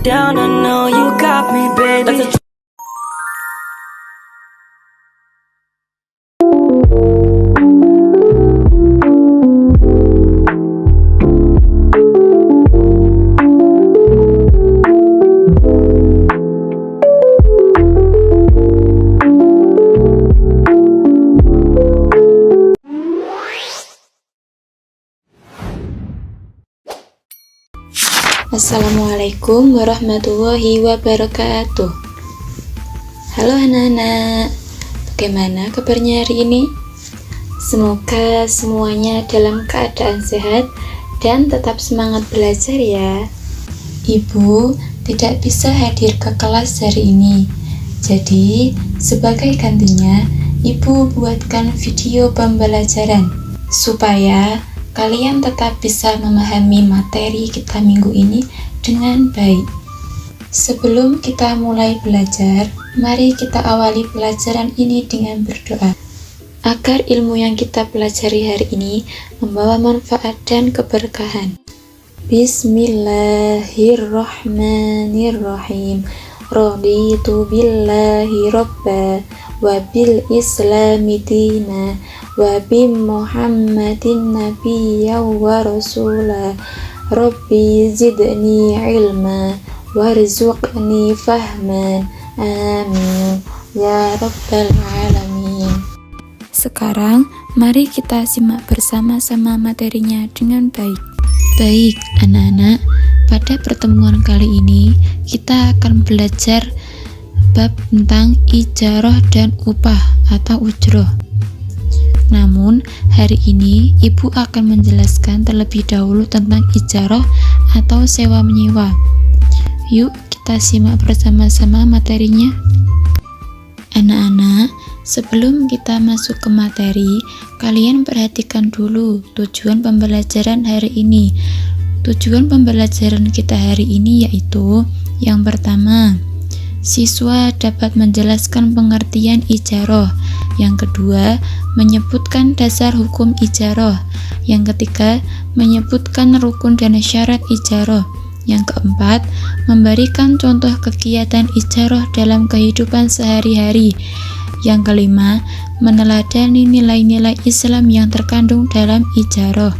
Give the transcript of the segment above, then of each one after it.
down, I know you got me, baby. Assalamualaikum warahmatullahi wabarakatuh. Halo anak-anak, bagaimana kabarnya hari ini? Semoga semuanya dalam keadaan sehat dan tetap semangat belajar ya. Ibu tidak bisa hadir ke kelas hari ini, jadi sebagai gantinya Ibu buatkan video pembelajaran supaya kalian tetap bisa memahami materi kita minggu ini dengan baik. Sebelum kita mulai belajar, mari kita awali pelajaran ini dengan berdoa, agar ilmu yang kita pelajari hari ini membawa manfaat dan keberkahan. Bismillahirrahmanirrahim. Raditu billahi robba wa bil islami dina wa bi Muhammadin nabiyya wa rasula. Rabbi zidni ilma warzuqni fahman. Amin ya rabbal alamin. Sekarang mari kita simak bersama-sama materinya dengan baik. Baik anak-anak, pada pertemuan kali ini kita akan belajar bab tentang ijarah dan upah atau ujroh. Namun, hari ini Ibu akan menjelaskan terlebih dahulu tentang ijarah atau sewa-menyewa. Yuk, kita simak bersama-sama materinya. Anak-anak, sebelum kita masuk ke materi, kalian perhatikan dulu tujuan pembelajaran hari ini. Tujuan pembelajaran kita hari ini yaitu yang pertama, siswa dapat menjelaskan pengertian ijarah. Yang kedua, menyebutkan dasar hukum ijarah. Yang ketiga, menyebutkan rukun dan syarat ijarah. Yang keempat, memberikan contoh kegiatan ijarah dalam kehidupan sehari-hari. Yang kelima, meneladani nilai-nilai Islam yang terkandung dalam ijarah.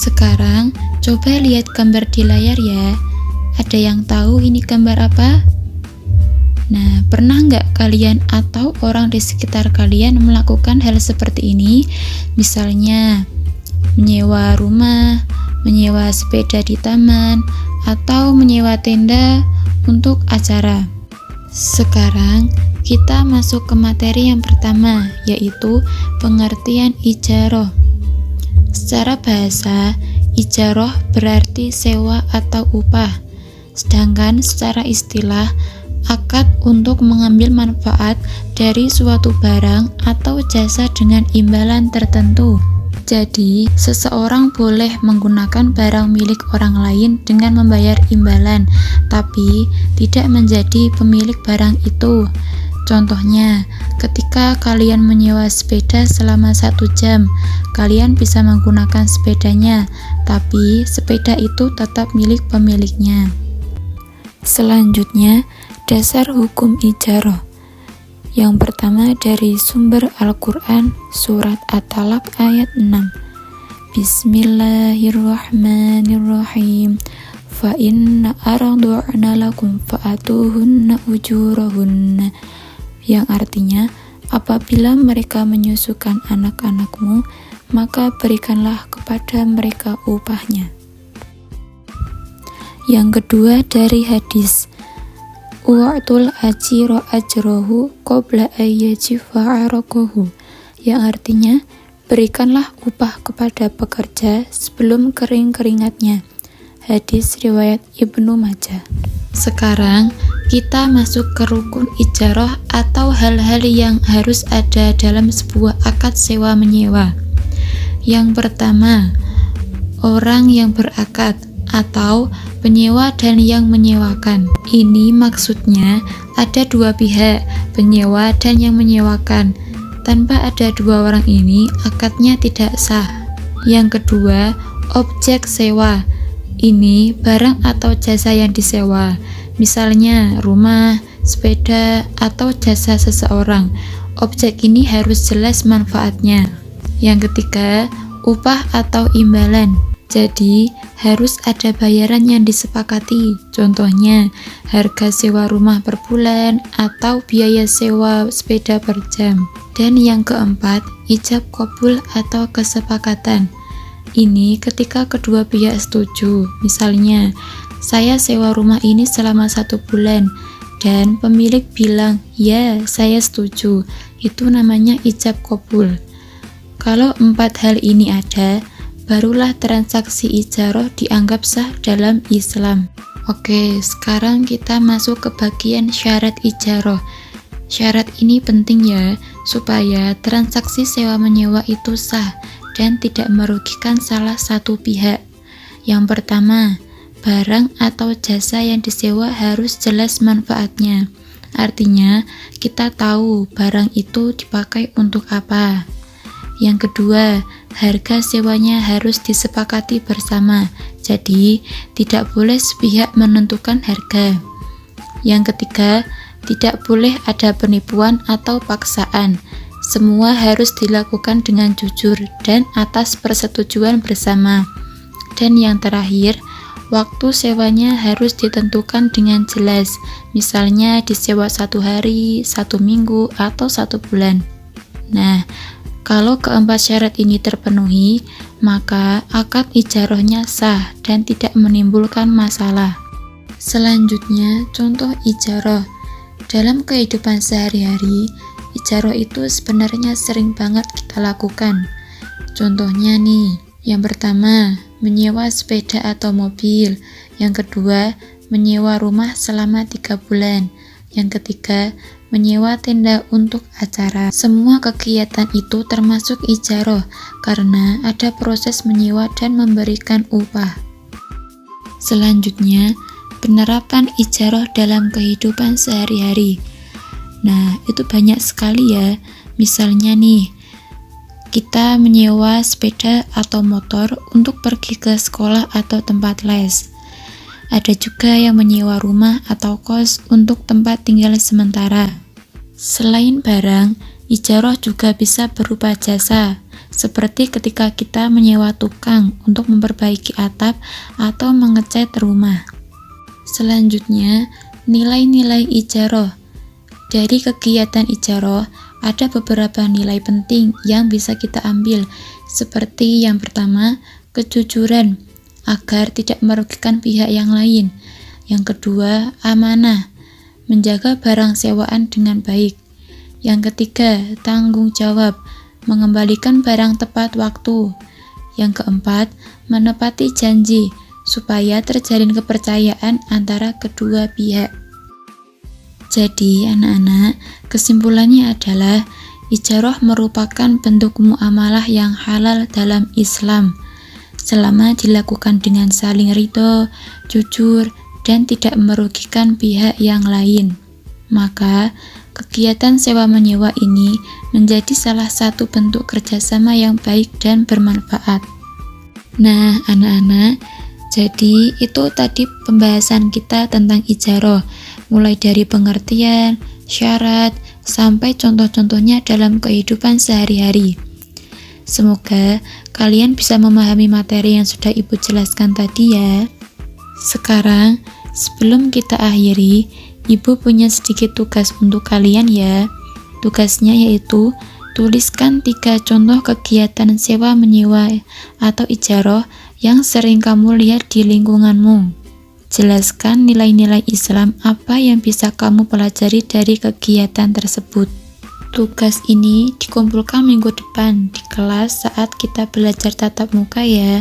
Sekarang, coba lihat gambar di layar ya. Ada yang tahu ini gambar apa? Nah, pernah nggak kalian atau orang di sekitar kalian melakukan hal seperti ini? Misalnya, menyewa rumah, menyewa sepeda di taman, atau menyewa tenda untuk acara. Sekarang, kita masuk ke materi yang pertama, yaitu pengertian ijarah. Secara bahasa, ijarah berarti sewa atau upah, sedangkan secara istilah, akad untuk mengambil manfaat dari suatu barang atau jasa dengan imbalan tertentu. Jadi, seseorang boleh menggunakan barang milik orang lain dengan membayar imbalan, tapi tidak menjadi pemilik barang itu. Contohnya, ketika kalian menyewa sepeda selama 1 jam, kalian bisa menggunakan sepedanya, tapi sepeda itu tetap milik pemiliknya. Selanjutnya, dasar hukum ijarah. Yang pertama dari sumber Al-Quran, surat At-Talaq ayat 6. Bismillahirrahmanirrahim. Fa inna ardu'na lakum fa'atuhunna ujurahunna. Yang artinya, apabila mereka menyusukan anak-anakmu, maka berikanlah kepada mereka upahnya. Yang kedua dari hadis, Wa'tul ajiro ajrohu qabla ayyajifa arakohu. Yang artinya, berikanlah upah kepada pekerja sebelum kering keringatnya. Hadis riwayat Ibnu Majah. Sekarang kita masuk ke rukun ijarah atau hal-hal yang harus ada dalam sebuah akad sewa menyewa. Yang pertama, orang yang berakad atau penyewa dan yang menyewakan. Ini maksudnya ada dua pihak, penyewa dan yang menyewakan. Tanpa ada dua orang ini, akadnya tidak sah. Yang kedua, objek sewa. Ini barang atau jasa yang disewa. Misalnya rumah, sepeda, atau jasa seseorang. Objek ini harus jelas manfaatnya. Yang ketiga, upah atau imbalan. Jadi, harus ada bayaran yang disepakati. Contohnya, harga sewa rumah per bulan atau biaya sewa sepeda per jam. Dan yang keempat, ijab qabul atau kesepakatan. Ini ketika kedua pihak setuju. Misalnya, saya sewa rumah ini selama 1 bulan dan pemilik bilang, ya saya setuju. Itu namanya ijab qabul. Kalau 4 hal ini ada, barulah transaksi ijarah dianggap sah dalam Islam. Oke, sekarang kita masuk ke bagian syarat ijarah. Syarat ini penting ya, supaya transaksi sewa-menyewa itu sah dan tidak merugikan salah satu pihak. Yang pertama, barang atau jasa yang disewa harus jelas manfaatnya. Artinya, kita tahu barang itu dipakai untuk apa. Yang kedua, harga sewanya harus disepakati bersama, jadi tidak boleh sepihak menentukan harga. Yang ketiga, tidak boleh ada penipuan atau paksaan. Semua harus dilakukan dengan jujur dan atas persetujuan bersama. Dan yang terakhir, waktu sewanya harus ditentukan dengan jelas, misalnya disewa 1 hari, 1 minggu, atau 1 bulan. Nah, kalau keempat syarat ini terpenuhi, maka akad ijarahnya sah dan tidak menimbulkan masalah. Selanjutnya, contoh ijarah. Dalam kehidupan sehari-hari, ijarah itu sebenarnya sering banget kita lakukan. Contohnya nih, yang pertama, menyewa sepeda atau mobil. Yang kedua, menyewa rumah selama 3 bulan. Yang ketiga, menyewa tenda untuk acara. Semua kegiatan itu termasuk ijarah karena ada proses menyewa dan memberikan upah. Selanjutnya, penerapan ijarah dalam kehidupan sehari-hari. Nah, itu banyak sekali ya. Misalnya nih, kita menyewa sepeda atau motor untuk pergi ke sekolah atau tempat les. Ada juga yang menyewa rumah atau kos untuk tempat tinggal sementara. Selain barang, ijarah juga bisa berupa jasa, seperti ketika kita menyewa tukang untuk memperbaiki atap atau mengecat rumah. Selanjutnya, nilai-nilai ijarah. Dari kegiatan ijarah, ada beberapa nilai penting yang bisa kita ambil, seperti yang pertama, kejujuran, agar tidak merugikan pihak yang lain. Yang kedua, amanah, menjaga barang sewaan dengan baik. Yang ketiga, tanggung jawab, mengembalikan barang tepat waktu. Yang keempat, menepati janji, supaya terjalin kepercayaan antara kedua pihak. Jadi, anak-anak, kesimpulannya adalah ijarah merupakan bentuk muamalah yang halal dalam Islam, selama dilakukan dengan saling ridho, jujur, dan tidak merugikan pihak yang lain. Maka, kegiatan sewa-menyewa ini menjadi salah satu bentuk kerjasama yang baik dan bermanfaat. Nah, anak-anak, jadi itu tadi pembahasan kita tentang ijarah, mulai dari pengertian, syarat, sampai contoh-contohnya dalam kehidupan sehari-hari. Semoga kalian bisa memahami materi yang sudah Ibu jelaskan tadi ya. Sekarang, sebelum kita akhiri, Ibu punya sedikit tugas untuk kalian ya. Tugasnya yaitu tuliskan 3 contoh kegiatan sewa-menyewa atau ijarah yang sering kamu lihat di lingkunganmu. Jelaskan nilai-nilai Islam apa yang bisa kamu pelajari dari kegiatan tersebut. Tugas ini dikumpulkan minggu depan di kelas saat kita belajar tatap muka ya.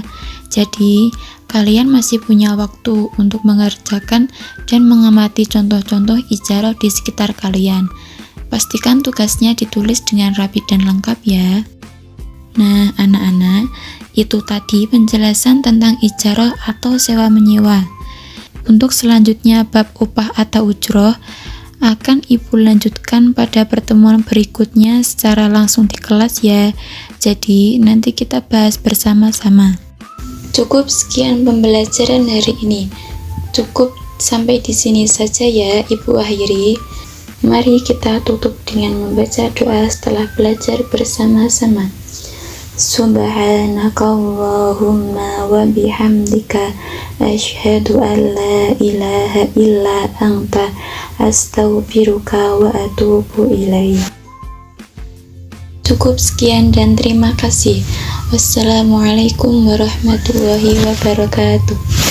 Jadi, kalian masih punya waktu untuk mengerjakan dan mengamati contoh-contoh ijarah di sekitar kalian. Pastikan tugasnya ditulis dengan rapi dan lengkap ya. Nah, anak-anak, itu tadi penjelasan tentang ijarah atau sewa-menyewa. Untuk selanjutnya bab upah atau ujroh akan Ibu lanjutkan pada pertemuan berikutnya secara langsung di kelas ya. Jadi nanti kita bahas bersama-sama. Cukup sekian pembelajaran hari ini. Cukup Sampai di sini saja ya Ibu akhiri. Mari kita tutup dengan membaca doa setelah belajar bersama-sama. Subhanakallahumma wa bihamdika asyhadu an la ilaha illa anta astaghfiruka wa atubu ilaik. Cukup sekian dan terima kasih. Wassalamualaikum warahmatullahi wabarakatuh.